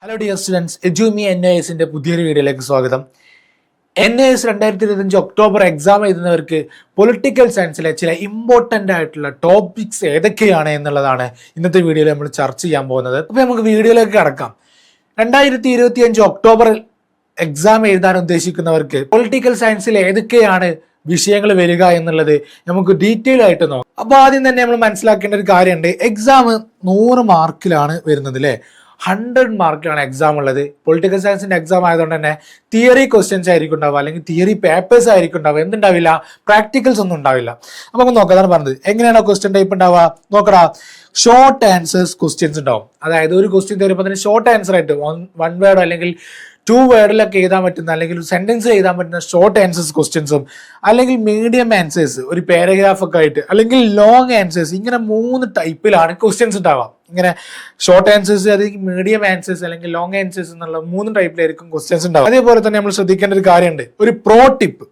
Hello dear students, എജുമി NIS പുതിയൊരു വീഡിയോയിലേക്ക് സ്വാഗതം. NIS 2025 ഒക്ടോബർ എക്സാം എഴുതുന്നവർക്ക് പൊളിറ്റിക്കൽ സയൻസിലെ ചില ഇമ്പോർട്ടൻ്റ് ആയിട്ടുള്ള ടോപ്പിക്സ് ഏതൊക്കെയാണ് എന്നുള്ളതാണ് ഇന്നത്തെ വീഡിയോയിൽ നമ്മൾ ചർച്ച ചെയ്യാൻ പോകുന്നത്. അപ്പോൾ നമുക്ക് വീഡിയോയിലേക്ക് കടക്കാം. 2025 ഒക്ടോബറിൽ എക്സാം എഴുതാൻ ഉദ്ദേശിക്കുന്നവർക്ക് പൊളിറ്റിക്കൽ സയൻസിൽ ഏതൊക്കെയാണ് വിഷയങ്ങൾ വരിക എന്നുള്ളത് നമുക്ക് ഡീറ്റെയിൽ ആയിട്ട് നോക്കാം. അപ്പോൾ ആദ്യം തന്നെ നമ്മൾ മനസ്സിലാക്കേണ്ട ഒരു കാര്യമുണ്ട്. എക്സാം 100 മാർക്കിലാണ് വരുന്നത് അല്ലേ. 100 മാർക്കാണ് എക്സാം ഉള്ളത്. പൊളിറ്റിക്കൽ സയൻസിന്റെ എക്സാം ആയതുകൊണ്ട് തന്നെ തിയറി ക്വസ്റ്റ്യൻസ് ആയിരിക്കും ഉണ്ടാവുക, അല്ലെങ്കിൽ തിയറി പേപ്പേഴ്സ് ആയിരിക്കും ഉണ്ടാവുക. എന്തുണ്ടാവില്ല? പ്രാക്ടിക്കൽസ് ഒന്നും ഉണ്ടാവില്ല. അപ്പൊ നമുക്ക് നോക്കാം. അതാണ് പറഞ്ഞത്. എങ്ങനെയാണോ ക്വസ്റ്റ്യൻ ടൈപ്പ് ഉണ്ടാവുക നോക്കടാ. ഷോർട്ട് ആൻസേഴ്സ് ക്വസ്റ്റ്യൻസ് ഉണ്ടാവും. അതായത് ഒരു ക്വസ്റ്റ്യൻ തരുമ്പോൾ തന്നെ ഷോർട്ട് ആൻസർ ആയിട്ട് വൺ വേർഡ് അല്ലെങ്കിൽ 2 വേർഡിലൊക്കെ എഴുതാൻ പറ്റുന്ന, അല്ലെങ്കിൽ ഒരു സെന്റൻസ് എഴുതാൻ പറ്റുന്ന ഷോർട്ട് ആൻസേഴ്സ് ക്വസ്റ്റ്യൻസും, അല്ലെങ്കിൽ മീഡിയം ആൻസേഴ്സ് ഒരു പാരഗ്രാഫ് ഒക്കെ ആയിട്ട്, അല്ലെങ്കിൽ ലോങ് ആൻസേഴ്സ്, ഇങ്ങനെ 3 ടൈപ്പിലാണ് ക്വസ്റ്റ്യൻസ് ഉണ്ടാവുക. ഇങ്ങനെ ഷോർട്ട് ആൻസേഴ്സ്, അല്ലെങ്കിൽ മീഡിയം ആൻസേഴ്സ്, അല്ലെങ്കിൽ ലോങ് ആൻസേഴ്സ് എന്നുള്ള 3 ടൈപ്പിലായിരിക്കും ക്വസ്റ്റ്യൻസ് ഉണ്ടാവുക. അതേപോലെ തന്നെ നമ്മൾ ശ്രദ്ധിക്കേണ്ട ഒരു കാര്യമുണ്ട്, ഒരു പ്രോ ടിപ്പ്.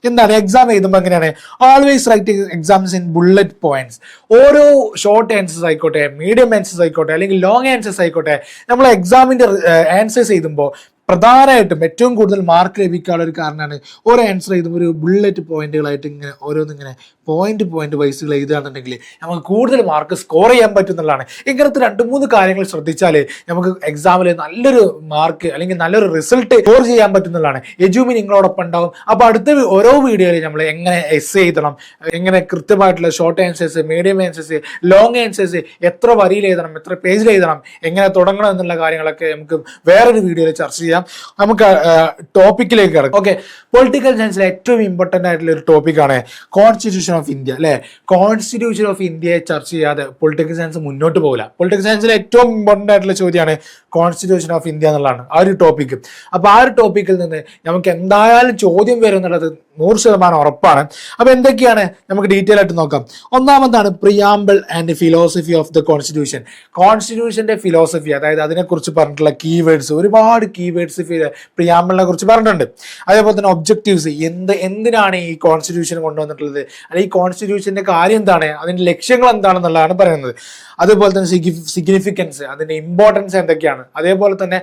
എന്താണ്? എക്സാം എഴുതുമ്പോൾ എങ്ങനെയാണ്? Always write exams in bullet points. ഓരോ ഷോർട്ട് ആൻസേഴ്സ് ആയിക്കോട്ടെ, മീഡിയം ആൻസേഴ്സ് ആയിക്കോട്ടെ, അല്ലെങ്കിൽ ലോങ് ആൻസേഴ്സ് ആയിക്കോട്ടെ, നമ്മൾ എക്സാമിന്റെ ആൻസേഴ്സ് എഴുതുമ്പോൾ പ്രധാനമായിട്ടും ഏറ്റവും കൂടുതൽ മാർക്ക് ലഭിക്കാനുള്ള ഒരു കാരണമാണ് ഓരോ ആൻസർ എഴുതുമ്പോൾ ഒരു ബുള്ളറ്റ് പോയിന്റുകളായിട്ട് ഇങ്ങനെ ഓരോന്നിങ്ങനെ പോയിന്റ് വൈസുകൾ എഴുതുകയാണെന്നുണ്ടെങ്കിൽ നമുക്ക് കൂടുതൽ മാർക്ക് സ്കോർ ചെയ്യാൻ പറ്റും എന്നുള്ളതാണ്. ഇങ്ങനത്തെ 2-3 കാര്യങ്ങൾ ശ്രദ്ധിച്ചാൽ നമുക്ക് എക്സാമിൽ നല്ലൊരു മാർക്ക് അല്ലെങ്കിൽ നല്ലൊരു റിസൾട്ട് സ്കോർ ചെയ്യാൻ പറ്റുന്നതാണ്. എജുമി നിങ്ങളോടൊപ്പം ഉണ്ടാവും. അപ്പോൾ അടുത്ത ഓരോ വീഡിയോയിൽ നമ്മൾ എങ്ങനെ എസ്സേ എഴുതണം, എങ്ങനെ കൃത്യമായിട്ടുള്ള short answers, medium answers, long answers, എത്ര വരിയിൽ എഴുതണം, എത്ര പേജിൽ എഴുതണം, എങ്ങനെ തുടങ്ങണം എന്നുള്ള കാര്യങ്ങളൊക്കെ നമുക്ക് വേറൊരു വീഡിയോയിൽ ചർച്ച ചെയ്യാം. നമുക്ക് ടോപ്പിക്കിലേക്ക് കിടക്കാം. ഓക്കെ, പൊളിറ്റിക്കൽ സയൻസിലെ ഏറ്റവും ഇമ്പോർട്ടൻ്റ് ആയിട്ടുള്ള ഒരു ടോപ്പിക്കാണ് കോൺസ്റ്റിറ്റ്യൂഷൻ ഓഫ് ഇന്ത്യ അല്ലെ. കോൺസ്റ്റിറ്റ്യൂഷൻ ഓഫ് ഇന്ത്യയെ ചർച്ച ചെയ്യാതെ പൊളിറ്റിക്കൽ സയൻസ് മുന്നോട്ട് പോകില്ല. പൊളിറ്റിക്കൽ സയൻസിലെ ഏറ്റവും ഇമ്പോർട്ടൻ്റ് ആയിട്ടുള്ള ചോദ്യമാണ് കോൺസ്റ്റിറ്റ്യൂഷൻ ഓഫ് ഇന്ത്യ എന്നുള്ളതാണ് ആ ഒരു ടോപ്പിക്ക്. അപ്പൊ ആ ഒരു ടോപ്പിക്കിൽ നിന്ന് നമുക്ക് എന്തായാലും ചോദ്യം വരും എന്നുള്ളത് 100% ഉറപ്പാണ്. അപ്പൊ എന്തൊക്കെയാണ് നമുക്ക് ഡീറ്റെയിൽ ആയിട്ട് നോക്കാം. ഒന്നാമതാണ് preamble and philosophy of the constitution. കോൺസ്റ്റിറ്റ്യൂഷന്റെ ഫിലോസഫി, അതായത് അതിനെക്കുറിച്ച് പറഞ്ഞിട്ടുള്ള കീവേഡ്സ്, ഒരുപാട് കീവേഡ്സ് പ്രിയാമ്പിളിനെ കുറിച്ച് പറഞ്ഞിട്ടുണ്ട്. അതേപോലെ തന്നെ ഒബ്ജക്റ്റീവ്സ്, എന്തിനാണ് ഈ കോൺസ്റ്റിറ്റ്യൂഷൻ കൊണ്ടുവന്നിട്ടുള്ളത്, അല്ലെങ്കിൽ ഈ കോൺസ്റ്റിറ്റ്യൂഷന്റെ കാര്യം എന്താണ്, അതിന്റെ ലക്ഷ്യങ്ങൾ എന്താണെന്നുള്ളതാണ് പറയുന്നത്. അതുപോലെ തന്നെ സിഗ്നിഫിക്കൻസ്, അതിന്റെ ഇമ്പോർട്ടൻസ് എന്തൊക്കെയാണ്. അതേപോലെ തന്നെ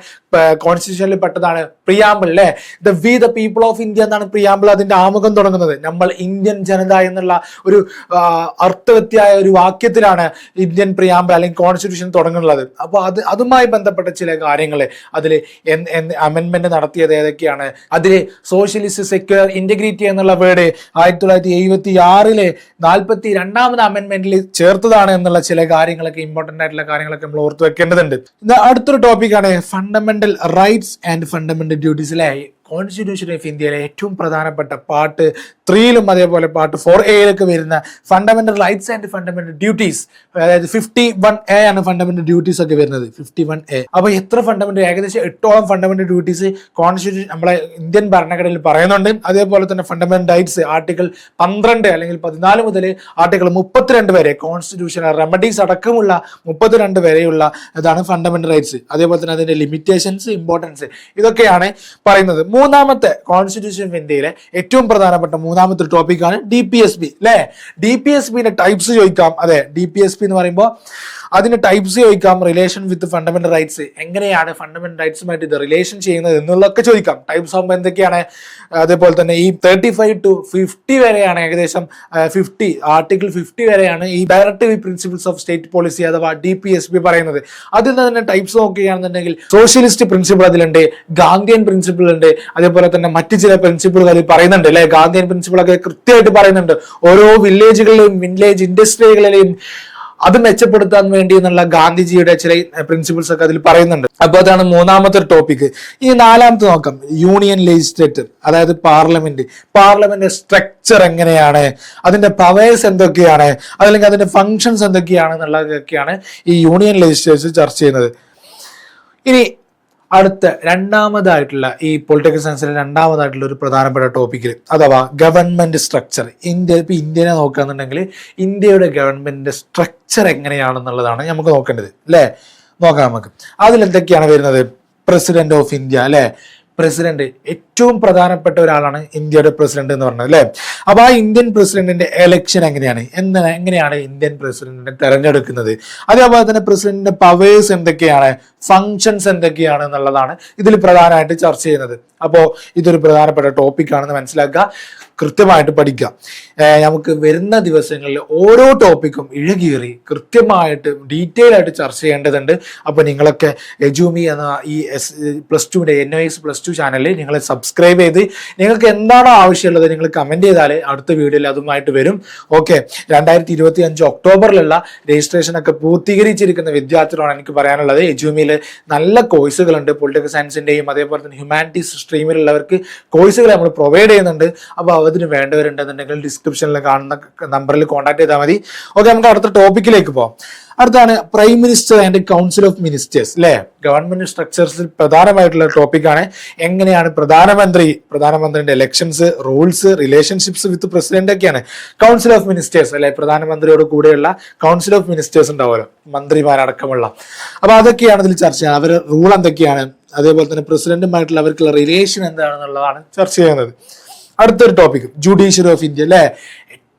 കോൺസ്റ്റിറ്റ്യൂഷനിൽ പെട്ടതാണ് പ്രിയാമ്പിൾ അല്ലെ. We the people of India എന്നാണ് പ്രിയാമ്പിൾ അതിന്റെ ആമുഖം തുടങ്ങുന്നത്. നമ്മൾ ഇന്ത്യൻ ജനത എന്നുള്ള ഒരു അർത്ഥവ്യത്യായ ഒരു വാക്യത്തിലാണ് ഇന്ത്യൻ പ്രിയാമ്പിൾ അല്ലെങ്കിൽ കോൺസ്റ്റിറ്റ്യൂഷൻ തുടങ്ങുന്നത്. അപ്പോൾ അതുമായി ബന്ധപ്പെട്ട ചില കാര്യങ്ങൾ, അതിൽ അമെൻമെന്റ് നടത്തിയത് ഏതൊക്കെയാണ്, അതിൽ സോഷ്യലിസ്റ്റ് സെക്യുലർ ഇന്റഗ്രിറ്റി എന്നുള്ള വേർഡ് 1976 42ാമത് അമെൻമെന്റിൽ ചേർത്തതാണ് എന്നുള്ള ചില കാര്യങ്ങളൊക്കെ, ഇമ്പോർട്ടന്റ് ആയിട്ടുള്ള കാര്യങ്ങളൊക്കെ നമ്മൾ ഓർത്ത് വെക്കേണ്ടതുണ്ട്. അടുത്തൊരു ടോപ്പിക്കാണ് fundamental rights and fundamental duties അല്ലെ. കോൺസ്റ്റിറ്റ്യൂഷൻ ഓഫ് ഇന്ത്യയിലെ ഏറ്റവും പ്രധാനപ്പെട്ട പാർട്ട് 3 അതേപോലെ പാർട്ട് 4A വരുന്ന fundamental rights and fundamental duties, അതായത് 51A ആണ് ഫണ്ടമെന്റൽ ഡ്യൂട്ടീസ് ഒക്കെ വരുന്നത്. 51A. അപ്പൊ എത്ര ഫണ്ടമെന്റൽ, ഏകദേശം 8ഓളം ഫണ്ടമെന്റൽ ഡ്യൂട്ടീസ് കോൺസ്റ്റിറ്റ്യൂഷൻ നമ്മളെ ഇന്ത്യൻ ഭരണഘടനയിൽ പറയുന്നുണ്ട്. അതേപോലെ തന്നെ ഫണ്ടമെന്റൽ റൈറ്റ്സ് ആർട്ടിക്കിൾ 12 അല്ലെങ്കിൽ 14 മുതൽ ആർട്ടിക്കിൾ 32 വരെ, കോൺസ്റ്റിറ്റ്യൂഷൻ റെമഡീസ് അടക്കമുള്ള 32 വരെയുള്ള ഇതാണ് ഫണ്ടമെന്റൽ റൈറ്റ്സ്. അതേപോലെ തന്നെ അതിന്റെ ലിമിറ്റേഷൻസ്, ഇമ്പോർട്ടൻസ്, ഇതൊക്കെയാണ് പറയുന്നത്. മൂന്നാമത്തെ കോൺസ്റ്റിറ്റ്യൂഷൻ ഓഫ് ഇന്ത്യയിലെ ഏറ്റവും പ്രധാനപ്പെട്ട മൂന്നാമത്തെ ടോപ്പിക്കാണ് DPSP അല്ലെ. DPSPന്റെ ടൈപ്സ് ചോദിക്കാം. അതെ, DPSP എന്ന് പറയുമ്പോൾ അതിന്റെ ടൈപ്സ് ചോദിക്കാം. റിലേഷൻ വിത്ത് ഫണ്ടമെന്റൽ റൈറ്റ്സ്, എങ്ങനെയാണ് ഫണ്ടമെന്റൽ റൈറ്റ്സുമായിട്ട് ഇത് റിലേഷൻ ചെയ്യുന്നത് എന്നുള്ളതൊക്കെ ചോദിക്കാം. ടൈപ്സ് ആകുമ്പോൾ എന്തൊക്കെയാണ്. അതേപോലെ തന്നെ ഈ 35 to 50 വരെയാണ്, ഏകദേശം 50 ആർട്ടിക്കിൾ 50 വരെയാണ് ഈ directive principles of state policy അഥവാ DPSP പറയുന്നത്. അതിൽ നിന്ന് തന്നെ ടൈപ്സ് നോക്കുകയാണെന്നുണ്ടെങ്കിൽ സോഷ്യലിസ്റ്റ് പ്രിൻസിപ്പിൾ അതിലുണ്ട്, ഗാന്ധിയൻ പ്രിൻസിപ്പിൾ ഉണ്ട്, അതേപോലെ തന്നെ മറ്റു ചില പ്രിൻസിപ്പിളുകൾ അതിൽ പറയുന്നുണ്ട് അല്ലെ. ഗാന്ധിയൻ പ്രിൻസിപ്പിൾ ഒക്കെ കൃത്യമായിട്ട് പറയുന്നുണ്ട്. ഓരോ വില്ലേജുകളിലെയും വില്ലേജ് ഇൻഡസ്ട്രികളിലെയും അത് മെച്ചപ്പെടുത്താൻ വേണ്ടി എന്നുള്ള ഗാന്ധിജിയുടെ ചില പ്രിൻസിപ്പിൾസ് ഒക്കെ അതിൽ പറയുന്നുണ്ട്. അപ്പൊ അതാണ് മൂന്നാമത്തെ ടോപ്പിക്. ഇനി നാലാമത്തെ നോക്കാം, യൂണിയൻ ലെജിസ്ലേച്ചർ, അതായത് പാർലമെന്റ് സ്ട്രക്ചർ എങ്ങനെയാണ്, അതിന്റെ പവേഴ്സ് എന്തൊക്കെയാണ്, അതല്ലെങ്കിൽ അതിന്റെ ഫങ്ഷൻസ് എന്തൊക്കെയാണ് എന്നുള്ളതൊക്കെയാണ് ഈ യൂണിയൻ ലെജിസ്ലേച്ചർ ചർച്ച ചെയ്യുന്നത്. ഇനി അടുത്ത രണ്ടാമതായിട്ടുള്ള ഈ പൊളിറ്റിക്കൽ സയൻസിലെ രണ്ടാമതായിട്ടുള്ള ഒരു പ്രധാനപ്പെട്ട ടോപ്പിക്കിൽ, അഥവാ ഗവൺമെന്റ് സ്ട്രക്ചർ. ഇന്ത്യനെ നോക്കുകയാണെന്നുണ്ടെങ്കിൽ ഇന്ത്യയുടെ ഗവൺമെന്റിന്റെ സ്ട്രക്ചർ എങ്ങനെയാണെന്നുള്ളതാണ് നമുക്ക് നോക്കേണ്ടത് അല്ലെ. നോക്കാം നമുക്ക്. അതിലെന്തൊക്കെയാണ് വരുന്നത്. പ്രസിഡന്റ് ഓഫ് ഇന്ത്യ അല്ലെ. പ്രസിഡന്റ് ഏറ്റവും പ്രധാനപ്പെട്ട ഒരാളാണ് ഇന്ത്യയുടെ പ്രസിഡന്റ് എന്ന് പറഞ്ഞത് അല്ലെ. അപ്പൊ ആ ഇന്ത്യൻ പ്രസിഡന്റിന്റെ എലക്ഷൻ എങ്ങനെയാണ് ഇന്ത്യൻ പ്രസിഡന്റിനെ തെരഞ്ഞെടുക്കുന്നത്, അതേപോലെ തന്നെ പ്രസിഡന്റിന്റെ പവേഴ്സ് എന്തൊക്കെയാണ്, ഫങ്ഷൻസ് എന്തൊക്കെയാണ് എന്നുള്ളതാണ് ഇതിൽ പ്രധാനമായിട്ട് ചർച്ച ചെയ്യുന്നത്. അപ്പോൾ ഇതൊരു പ്രധാനപ്പെട്ട ടോപ്പിക് ആണെന്ന് മനസ്സിലാക്കുക, കൃത്യമായിട്ട് പഠിക്കുക. നമുക്ക് വരുന്ന ദിവസങ്ങളിൽ ഓരോ ടോപ്പിക്കും ഇഴകീറി കൃത്യമായിട്ട് ഡീറ്റെയിൽ ആയിട്ട് ചർച്ച ചെയ്യേണ്ടതുണ്ട്. അപ്പോൾ നിങ്ങളൊക്കെ എജുമി എന്ന ഈ +2 NOS +2 ചാനലിൽ നിങ്ങൾ സബ്സ്ക്രൈബ് ചെയ്ത് നിങ്ങൾക്ക് എന്താണോ ആവശ്യമുള്ളത് നിങ്ങൾ കമന്റ് ചെയ്താൽ അടുത്ത വീഡിയോയിൽ അതുമായിട്ട് വരും. ഓക്കെ, 2025 ഒക്ടോബറിലുള്ള രജിസ്ട്രേഷൻ ഒക്കെ പൂർത്തീകരിച്ചിരിക്കുന്ന വിദ്യാർത്ഥികളാണ് എനിക്ക് പറയാനുള്ളത്. എജുമിയിൽ നല്ല കോഴ്സുകളുണ്ട്, പൊളിറ്റിക്കൽ സയൻസിന്റെയും അതേപോലെ തന്നെ ഹ്യൂമാനിറ്റീസ് സ്ട്രീമിലുള്ളവർക്ക് കോഴ്സുകൾ നമ്മൾ പ്രൊവൈഡ് ചെയ്യുന്നുണ്ട്. അപ്പോൾ അതിന് വേണ്ടവരുണ്ടെന്നുണ്ടെങ്കിൽ ഡിസ്ക്രിപ്ഷനിൽ കാണുന്ന നമ്പറിൽ കോൺടാക്ട് ചെയ്താൽ മതി. ഓക്കെ, നമുക്ക് അടുത്ത ടോപ്പിക്കിലേക്ക് പോകാം. അടുത്താണ് prime minister and council of ministers അല്ലെ. ഗവൺമെന്റ് സ്ട്രക്ചേഴ്സിൽ പ്രധാനമായിട്ടുള്ള ടോപ്പിക്കാണ് എങ്ങനെയാണ് പ്രധാനമന്ത്രിന്റെ എലക്ഷൻസ്, റൂൾസ്, റിലേഷൻഷിപ്സ് വിത്ത് പ്രസിഡന്റ് ഒക്കെയാണ്. കൗൺസിൽ ഓഫ് മിനിസ്റ്റേഴ്സ് അല്ലെ, പ്രധാനമന്ത്രിയോട് കൂടെയുള്ള കൗൺസിൽ ഓഫ് മിനിസ്റ്റേഴ്സ് ഉണ്ടാവുമല്ലോ, മന്ത്രിമാരടക്കമുള്ള. അപ്പൊ അതൊക്കെയാണ് ഇതിൽ ചർച്ച ചെയ്യുന്നത്. അവരുടെ റൂൾ എന്തൊക്കെയാണ്, അതേപോലെ തന്നെ പ്രസിഡന്റുമായിട്ടുള്ള അവർക്കുള്ള റിലേഷൻ എന്താണെന്നുള്ളതാണ് ചർച്ച ചെയ്യുന്നത്. അടുത്തൊരു ടോപ്പിക് ജുഡീഷ്യറി ഓഫ് ഇന്ത്യ അല്ലെ.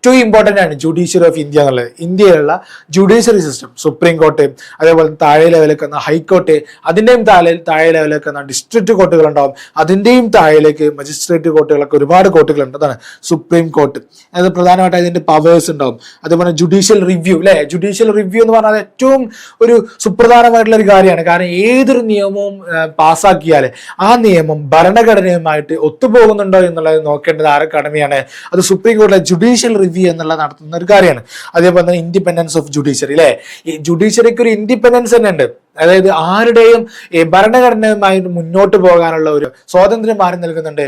ഏറ്റവും ഇമ്പോർട്ടൻ്റ് ആണ് ജുഡീഷ്യറി ഓഫ് ഇന്ത്യ എന്നുള്ളത്. ഇന്ത്യയിലുള്ള ജുഡീഷ്യറി സിസ്റ്റം, സുപ്രീം കോർട്ട്, അതേപോലെ താഴെ ലെവലിലേക്ക് വന്ന ഹൈക്കോർട്ട്, അതിൻ്റെയും താഴെ ലെവലിലേക്ക് വന്ന ഡിസ്ട്രിക്ട് കോർട്ടുകൾ ഉണ്ടാവും, അതിൻ്റെയും താഴേക്ക് മജിസ്ട്രേറ്റ് കോർട്ടുകളൊക്കെ ഒരുപാട് കോർട്ടുകളുണ്ട്. അതാണ് സുപ്രീം കോർട്ട്. അതായത് പ്രധാനമായിട്ട് അതിൻ്റെ പവേഴ്സ് ഉണ്ടാവും. അതേപോലെ ജുഡീഷ്യൽ റിവ്യൂ അല്ലെ. ജുഡീഷ്യൽ റിവ്യൂ എന്ന് പറഞ്ഞാൽ ഏറ്റവും ഒരു സുപ്രധാനമായിട്ടുള്ള ഒരു കാര്യമാണ്. കാരണം ഏതൊരു നിയമവും പാസ്സാക്കിയാൽ ആ നിയമം ഭരണഘടനയുമായിട്ട് ഒത്തുപോകുന്നുണ്ടോ എന്നുള്ളത് നോക്കേണ്ടത് ആരുടെ കടമയാണ്? അത് സുപ്രീം കോടതിയിലെ ജുഡീഷ്യൽ റിവ്യൂ എന്നുള്ള നടത്തുന്ന ഒരു കാര്യമാണ്. അതേപോലെ തന്നെ ഇൻഡിപെൻഡൻസ് ഓഫ് ജുഡീഷ്യറി അല്ലെ. ഈ ജുഡീഷ്യറിക്ക് ഒരു ഇൻഡിപെൻഡൻസ് തന്നെ ഉണ്ട്. അതായത് ആരുടെയും ഭരണഘടനയുമായിട്ട് മുന്നോട്ട് പോകാനുള്ള ഒരു സ്വാതന്ത്ര്യം ആരും നൽകുന്നുണ്ട്?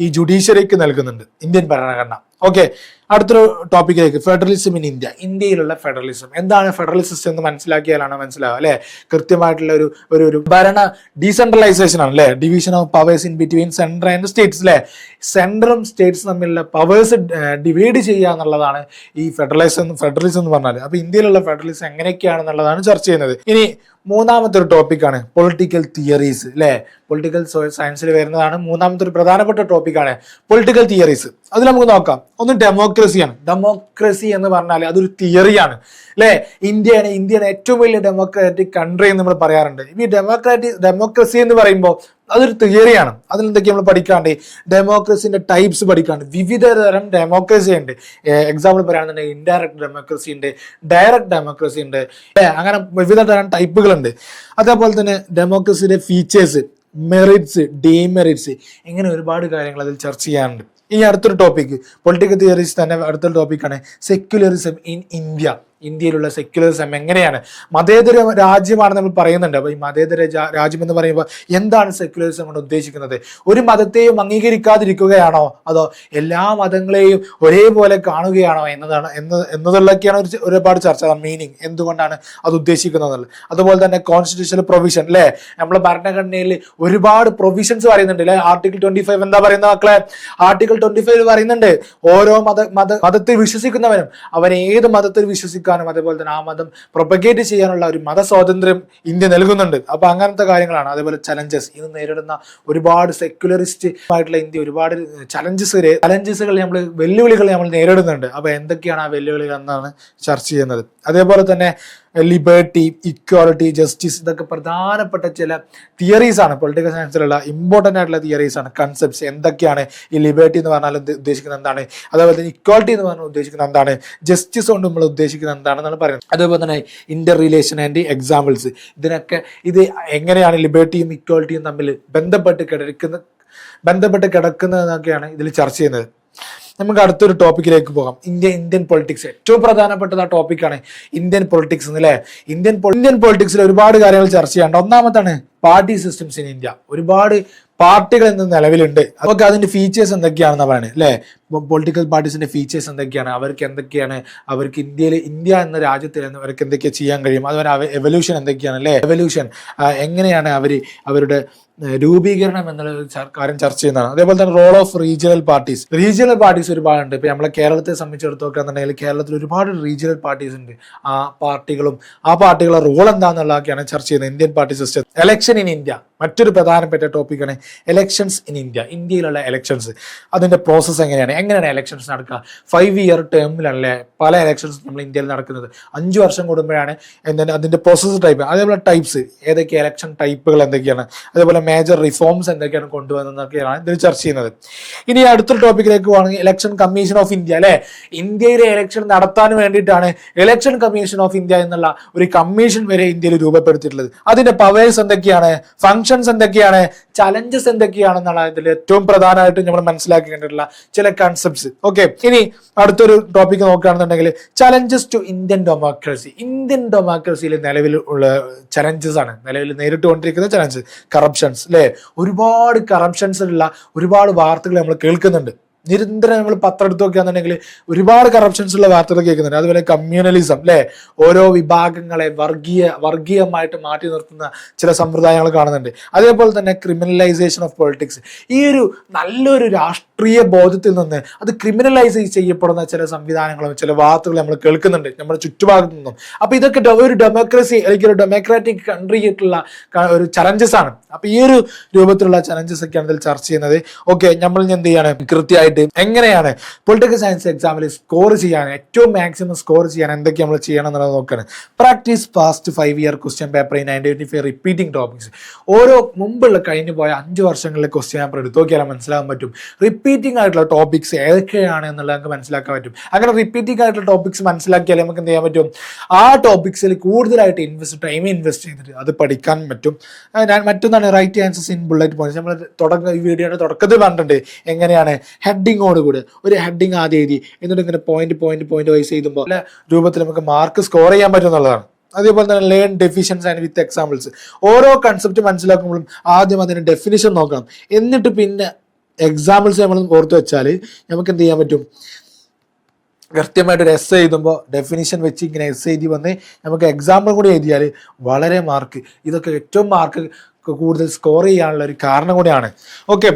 ഈ ജുഡീഷ്യറിക്ക് നൽകുന്നുണ്ട് ഇന്ത്യൻ ഭരണഘടന. ഓക്കെ, അടുത്തൊരു ടോപ്പിക്കിലേക്ക്, ഫെഡറലിസം ഇൻ ഇന്ത്യ. ഇന്ത്യയിലുള്ള ഫെഡറലിസം എന്താണ്? ഫെഡറൽ സിസ്റ്റം എന്ന് മനസ്സിലാക്കിയാലാണ് മനസ്സിലാവുക അല്ലെ. കൃത്യമായിട്ടുള്ള ഒരു ഭരണ ഡീസെൻട്രലൈസേഷൻ ആണ് അല്ലെ. Division of powers in between central and States അല്ലെ. സെൻട്രലും സ്റ്റേറ്റ്സ് തമ്മിലുള്ള പവേഴ്സ് ഡിവൈഡ് ചെയ്യുക എന്നുള്ളതാണ് ഈ ഫെഡറലിസം എന്ന് പറഞ്ഞാൽ. അപ്പൊ ഇന്ത്യയിലുള്ള ഫെഡറലിസം എങ്ങനെയൊക്കെയാണെന്നുള്ളതാണ് ചർച്ച ചെയ്യുന്നത്. ഇനി മൂന്നാമത്തെ ഒരു ടോപ്പിക്കാണ് പൊളിറ്റിക്കൽ തിയറീസ് അല്ലെ. പൊളിറ്റിക്കൽ സയൻസിൽ വരുന്നതാണ്. മൂന്നാമത്തെ ഒരു പ്രധാനപ്പെട്ട ടോപ്പിക്കാണ് പൊളിറ്റിക്കൽ തിയറീസ്. അതിൽ നമുക്ക് നോക്കാം. ഒന്ന് ഡെമോക്രസിയാണ്. ഡെമോക്രസി എന്ന് പറഞ്ഞാൽ അതൊരു തിയറിയാണ് അല്ലെ. ഇന്ത്യയാണ് ഏറ്റവും വലിയ ഡെമോക്രാറ്റിക് കൺട്രി എന്ന് നമ്മൾ പറയാറുണ്ട്. ഈ ഡെമോക്രസി എന്ന് പറയുമ്പോൾ അതൊരു തിയറിയാണ്. അതിൽ എന്തൊക്കെ നമ്മൾ പഠിക്കാണ്ട്? ഡെമോക്രസിന്റെ ടൈപ്സ് പഠിക്കാണ്ട്. വിവിധ തരം ഡെമോക്രസി ഉണ്ട്. എക്സാമ്പിൾ പറയുകയാണെന്നുണ്ടെങ്കിൽ ഇൻഡയറക്ട് ഡെമോക്രസി ഉണ്ട്, ഡയറക്ട് ഡെമോക്രസി ഉണ്ട്, അങ്ങനെ വിവിധ തരം ടൈപ്പുകളുണ്ട്. അതേപോലെ തന്നെ ഡെമോക്രസിയുടെ ഫീച്ചേഴ്സ്, മെറിറ്റ്സ്, ഡീമെറിറ്റ്സ്, ഇങ്ങനെ ഒരുപാട് കാര്യങ്ങൾ അതിൽ ചർച്ച ചെയ്യാനുണ്ട്. ഇനി അടുത്തൊരു ടോപ്പിക് പൊളിറ്റിക്കൽ തിയറീസ് തന്നെ അടുത്തൊരു ടോപ്പിക്കാണ് സെക്യുലറിസം ഇൻ ഇന്ത്യ. ഇന്ത്യയിലുള്ള സെക്യുലറിസം എങ്ങനെയാണ്? മതേതര രാജ്യമാണ് നമ്മൾ പറയുന്നുണ്ട്. അപ്പൊ ഈ മതേതര രാജ്യം എന്ന് പറയുമ്പോൾ എന്താണ് സെക്യുലറിസം കൊണ്ട് ഉദ്ദേശിക്കുന്നത്? ഒരു മതത്തെയും അംഗീകരിക്കാതിരിക്കുകയാണോ, അതോ എല്ലാ മതങ്ങളെയും ഒരേപോലെ കാണുകയാണോ എന്നതൊക്കെയാണ് ഒരുപാട് ചർച്ച. മീനിങ് എന്തുകൊണ്ടാണ് അത് ഉദ്ദേശിക്കുന്നത്. അതുപോലെ തന്നെ കോൺസ്റ്റിറ്റ്യൂഷണൽ പ്രൊവിഷൻ അല്ലെ. നമ്മളെ ഭരണഘടനയിൽ ഒരുപാട് പ്രൊവിഷൻസ് പറയുന്നുണ്ട് അല്ലെ. ആർട്ടിക്കിൾ 25 എന്താ പറയുന്ന മക്കളെ? ആർട്ടിക്കിൾ 25 പറയുന്നുണ്ട് ഓരോ മതത്തിൽ വിശ്വസിക്കുന്നവനും അവൻ ഏത് മതത്തിൽ വിശ്വസിക്കാൻ അതേപോലെ തന്നെ ആ മതം പ്രൊപ്പഗേറ്റ് ചെയ്യാനുള്ള ഒരു മത സ്വാതന്ത്ര്യം ഇന്ത്യ നൽകുന്നുണ്ട്. അപ്പൊ അങ്ങനത്തെ കാര്യങ്ങളാണ്. അതേപോലെ ചലഞ്ചസ്, ഇന്ന് നേരിടുന്ന ഒരുപാട് സെക്യുലറിസ്റ്റ് ആയിട്ടുള്ള ഇന്ത്യ ഒരുപാട് ചലഞ്ചസുകൾ വെല്ലുവിളികൾ നമ്മൾ നേരിടുന്നുണ്ട്. അപ്പൊ എന്തൊക്കെയാണ് ആ വെല്ലുവിളികൾ എന്നാണ് ചർച്ച ചെയ്യുന്നത്. അതേപോലെ തന്നെ ലിബർട്ടി, ഇക്വാലിറ്റി, ജസ്റ്റിസ്, ഇതൊക്കെ പ്രധാനപ്പെട്ട ചില തിയറീസ് ആണ്. പൊളിറ്റിക്കൽ സയൻസിലുള്ള ഇമ്പോർട്ടൻ്റ് ആയിട്ടുള്ള തിയറീസ് ആണ്, കൺസെപ്റ്റ്സ്. എന്തൊക്കെയാണ് ഈ ലിബർട്ടി എന്ന് പറഞ്ഞാൽ ഉദ്ദേശിക്കുന്നത് എന്താണ്? അതേപോലെ തന്നെ ഇക്വാലിറ്റി എന്ന് പറഞ്ഞാൽ ഉദ്ദേശിക്കുന്നത് എന്താണ്? ജസ്റ്റിസ് കൊണ്ട് നമ്മൾ ഉദ്ദേശിക്കുന്നത് എന്താണെന്നാണ് പറയുന്നത്. അതേപോലെ തന്നെ ഇന്റർ റിലേഷൻ ആൻഡ് എക്സാമ്പിൾസ്, ഇത് എങ്ങനെയാണ് ലിബർട്ടിയും ഇക്വാലിറ്റിയും തമ്മിൽ ബന്ധപ്പെട്ട് കിടക്കുന്നതൊക്കെയാണ് ഇതിൽ ചർച്ച ചെയ്യുന്നത്. നമുക്ക് അടുത്തൊരു ടോപ്പിക്കിലേക്ക് പോകാം. ഇന്ത്യൻ പൊളിറ്റിക്സ് ഏറ്റവും പ്രധാനപ്പെട്ട ടോപ്പിക്കാണ് ഇന്ത്യൻ പൊളിറ്റിക്സ് അല്ലേ. ഇന്ത്യൻ പൊളിറ്റിക്സിൽ ഒരുപാട് കാര്യങ്ങൾ ചർച്ച ചെയ്യാണ്ട്. ഒന്നാമത്താണ് പാർട്ടി സിസ്റ്റംസ് ഇൻ ഇന്ത്യ. ഒരുപാട് പാർട്ടികൾ ഇന്ന് നിലവിലുണ്ട്. അതൊക്കെ അതിന്റെ ഫീച്ചേഴ്സ് എന്തൊക്കെയാണെന്ന് പറയുന്നത് അല്ലെ. പൊളിറ്റിക്കൽ പാർട്ടീസിൻ്റെ ഫീച്ചേഴ്സ് എന്തൊക്കെയാണ്, അവർക്ക് ഇന്ത്യ എന്ന രാജ്യത്തിൽ അവർക്ക് എന്തൊക്കെയാണ് ചെയ്യാൻ കഴിയും, അതുപോലെ എവല്യൂഷൻ എന്തൊക്കെയാണ് അല്ലേ, എവല്യൂഷൻ എങ്ങനെയാണ് അവരുടെ രൂപീകരണം എന്നുള്ള കാര്യം ചർച്ച ചെയ്യുന്നതാണ്. അതേപോലെ തന്നെ റോൾ ഓഫ് റീജിയണൽ പാർട്ടീസ് ഒരുപാടുണ്ട്. ഇപ്പൊ നമ്മളെ കേരളത്തെ സംബന്ധിച്ചിടത്തോളം നോക്കുകയാണെന്നുണ്ടെങ്കിൽ കേരളത്തിൽ ഒരുപാട് റീജിയണൽ പാർട്ടീസ് ഉണ്ട്. ആ പാർട്ടികളുടെ റോൾ എന്താണെന്നുള്ളതൊക്കെയാണ് ചർച്ച ചെയ്യുന്നത്. Indian party system. Election in India മറ്റൊരു പ്രധാനപ്പെട്ട ടോപ്പിക്കാണ്. എലക്ഷൻസ് ഇൻ ഇന്ത്യയിലുള്ള എലക്ഷൻസ്, അതിന്റെ പ്രോസസ്സ് എങ്ങനെയാണ് എലക്ഷൻസ് നടക്കുക. 5 ഇയർ ടേമിലല്ലേ പല എലക്ഷൻസ് നമ്മൾ ഇന്ത്യയിൽ നടക്കുന്നത്. 5 വർഷം കൂടുമ്പോഴാണ് അതിന്റെ പ്രോസസ്സ് ടൈപ്പ്, അതേപോലെ ടൈപ്സ് ഏതൊക്കെ എലക്ഷൻ ടൈപ്പുകൾ എന്തൊക്കെയാണ്, അതേപോലെ മേജർ റിഫോംസ് എന്തൊക്കെയാണ് കൊണ്ടുവന്നതൊക്കെയാണ് ഇതിൽ ചർച്ച ചെയ്യുന്നത്. ഇനി അടുത്തൊരു ടോപ്പിക്കിലേക്ക് പോകണമെങ്കിൽ ഇലക്ഷൻ കമ്മീഷൻ ഓഫ് ഇന്ത്യ അല്ലെ. ഇന്ത്യയിലെ ഇലക്ഷൻ നടത്താൻ വേണ്ടിയിട്ടാണ് ഇലക്ഷൻ കമ്മീഷൻ ഓഫ് ഇന്ത്യ എന്നുള്ള ഒരു കമ്മീഷൻ വരെ ഇന്ത്യയിൽ രൂപപ്പെടുത്തിയിട്ടുള്ളത്. അതിന്റെ പവേഴ്സ് എന്തൊക്കെയാണ്, ഫങ്ഷൻസ് എന്തൊക്കെയാണ്, ചലഞ്ചസ് എന്തൊക്കെയാണെന്നാണ് ഇതിൽ ഏറ്റവും പ്രധാനമായിട്ടും നമ്മൾ മനസ്സിലാക്കേണ്ടിട്ടുള്ള ചില കൺസെപ്റ്റ്സ്. ഓക്കെ, ഇനി അടുത്തൊരു ടോപ്പിക് നോക്കുകയാണെന്നുണ്ടെങ്കിൽ ചലഞ്ചസ് ടു ഇന്ത്യൻ ഡെമോക്രസിയിൽ നിലവിലുള്ള ചലഞ്ചസ് ആണ്, നിലവിൽ നേരിട്ട് കൊണ്ടിരിക്കുന്ന ചലഞ്ചസ്. കറപ്ഷൻസ് അല്ലെ, ഒരുപാട് കറപ്ഷൻസ് ഉള്ള ഒരുപാട് വാർത്തകൾ നമ്മൾ കേൾക്കുന്നുണ്ട്. നിരന്തരം നമ്മൾ പത്രം എടുത്ത് നോക്കുകയാണെന്നുണ്ടെങ്കിൽ ഒരുപാട് കറപ്ഷൻസ് ഉള്ള വാർത്തകൾ കേൾക്കുന്നുണ്ട്. അതുപോലെ കമ്മ്യൂണലിസം അല്ലെ, ഓരോ വിഭാഗങ്ങളെ വർഗീയമായിട്ട് മാറ്റി നിർത്തുന്ന ചില സമ്പ്രദായങ്ങൾ കാണുന്നുണ്ട്. അതേപോലെ തന്നെ ക്രിമിനലൈസേഷൻ ഓഫ് പൊളിറ്റിക്സ്. ഈ ഒരു നല്ലൊരു രാഷ്ട്രീയ ബോധത്തിൽ നിന്ന് അത് ക്രിമിനലൈസ് ചെയ്യപ്പെടുന്ന ചില സംവിധാനങ്ങളും ചില വാർത്തകളും നമ്മൾ കേൾക്കുന്നുണ്ട് നമ്മുടെ ചുറ്റുഭാഗത്തു നിന്നും. അപ്പൊ ഇതൊക്കെ ഒരു ഡെമോക്രസി അല്ലെങ്കിൽ ഒരു ഡെമോക്രാറ്റിക് കൺട്രി ആയിട്ടുള്ള ഒരു ചലഞ്ചസ് ആണ്. അപ്പൊ ഈ ഒരു രൂപത്തിലുള്ള ചലഞ്ചസ് ഒക്കെയാണ് ഇതിൽ ചർച്ച ചെയ്യുന്നത്. ഓക്കെ, നമ്മൾ എന്ത് ചെയ്യാണ്, കൃത്യമായിട്ട് എങ്ങനെയാണ് പൊളിറ്റിക്കൽ സയൻസ് എക്സാമിൽ സ്കോർ ചെയ്യാൻ, ഏറ്റവും മാക്സിമം സ്കോർ ചെയ്യാൻ എന്തൊക്കെ നമ്മൾ ചെയ്യണം എന്നുള്ളത് നോക്കുകയാണ്. Practice past 5 year question paper in identify repeating topics. ഓരോ മുമ്പുള്ള കഴിഞ്ഞു പോയ 5 വർഷങ്ങളിലെ ക്വസ്റ്റ്യൻ പേപ്പർ എടുത്തു നോക്കിയാൽ മനസ്സിലാക്കാൻ പറ്റും റിപ്പീറ്റിംഗ് ആയിട്ടുള്ള ടോപ്പിക്സ് ഏതൊക്കെയാണ് എന്നുള്ളത് നമുക്ക് മനസ്സിലാക്കാൻ പറ്റും. അങ്ങനെ റിപ്പീറ്റിംഗ് ആയിട്ടുള്ള ടോപ്പിക്സ് മനസ്സിലാക്കിയാൽ നമുക്ക് എന്ത് ചെയ്യാൻ പറ്റും, ആ ടോപ്പിക്സിൽ കൂടുതലായിട്ട് ടൈം ഇൻവെസ്റ്റ് ചെയ്തിട്ട് അത് പഠിക്കാൻ പറ്റും. മറ്റൊന്നാണ് write answers in bullet points. നമ്മൾ ഈ വീഡിയോയുടെ തുടക്കത്തിൽ പറഞ്ഞിട്ടുണ്ട് എങ്ങനെയാണ് ഹെഡിങ്ങോട് കൂടി ഒരു ഹെഡിങ് ആദ്യം എഴുതി എന്നിട്ട് ഇങ്ങനെ പോയിന്റ് വൈസ് എഴുതുമ്പോൾ പല രൂപത്തിൽ നമുക്ക് മാർക്ക് സ്കോർ ചെയ്യാൻ പറ്റും എന്നുള്ളതാണ്. അതേപോലെ തന്നെ learn definitions and with examples. ഓരോ കൺസെപ്റ്റ് മനസ്സിലാക്കുമ്പോഴും ആദ്യം അതിന് ഡെഫിനിഷൻ നോക്കണം, എന്നിട്ട് പിന്നെ എക്സാമ്പിൾസ് നമ്മൾ ഓർത്ത് വെച്ചാൽ നമുക്ക് എന്ത് ചെയ്യാൻ പറ്റും, കൃത്യമായിട്ട് ഒരു എസ് എഴുതുമ്പോൾ ഡെഫിനിഷൻ വെച്ച് ഇങ്ങനെ എസ് എഴുതി വന്ന് നമുക്ക് എക്സാമ്പിൾ കൂടി എഴുതിയാൽ വളരെ ഇതൊക്കെ ഏറ്റവും മാർക്ക് കൂടുതൽ സ്കോർ ചെയ്യാനുള്ള ഒരു കാരണം കൂടിയാണ്. ഓക്കെ,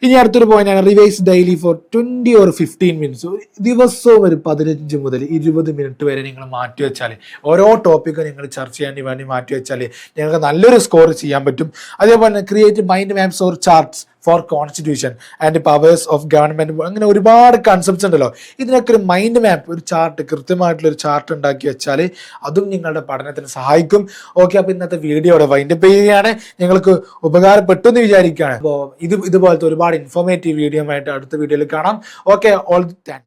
ഇനി അടുത്തൊരു പോയിന്റാണ് revise daily for 20 or 15 minutes. ദിവസവും ഒരു 15 മുതൽ 20 മിനിറ്റ് വരെ നിങ്ങൾ മാറ്റിവെച്ചാൽ, ഓരോ ടോപ്പിക്കും നിങ്ങൾ ചർച്ച ചെയ്യാൻ വേണ്ടി മാറ്റിവെച്ചാൽ നിങ്ങൾക്ക് നല്ലൊരു സ്കോർ ചെയ്യാൻ പറ്റും. അതേപോലെ തന്നെ create mind maps or charts for constitution and powers of government. അങ്ങനെ ഒരുപാട് കൺസെപ്റ്റ്സ് ഉണ്ടല്ലോ. ഇതിനൊക്കെ ഒരു മൈൻഡ് മാപ്പ്, ഒരു ചാർട്ട്, കൃത്യമായിട്ടുള്ളൊരു ചാർട്ട് ഉണ്ടാക്കി വെച്ചാൽ അതും നിങ്ങളുടെ പഠനത്തിന് സഹായിക്കും. ഓക്കെ, അപ്പോൾ ഇന്നത്തെ വീഡിയോയുടെ വൈൻഡപ്പ് ചെയ്യുകയാണ്. നിങ്ങൾക്ക് ഉപകാരപ്പെട്ടു എന്ന് വിചാരിക്കുകയാണ്. അപ്പോൾ ഇതുപോലത്തെ ഒരുപാട് ഇൻഫോർമേറ്റീവ് വീഡിയോ ആയിട്ട് അടുത്ത വീഡിയോയിൽ കാണാം. Okay, all the thanks.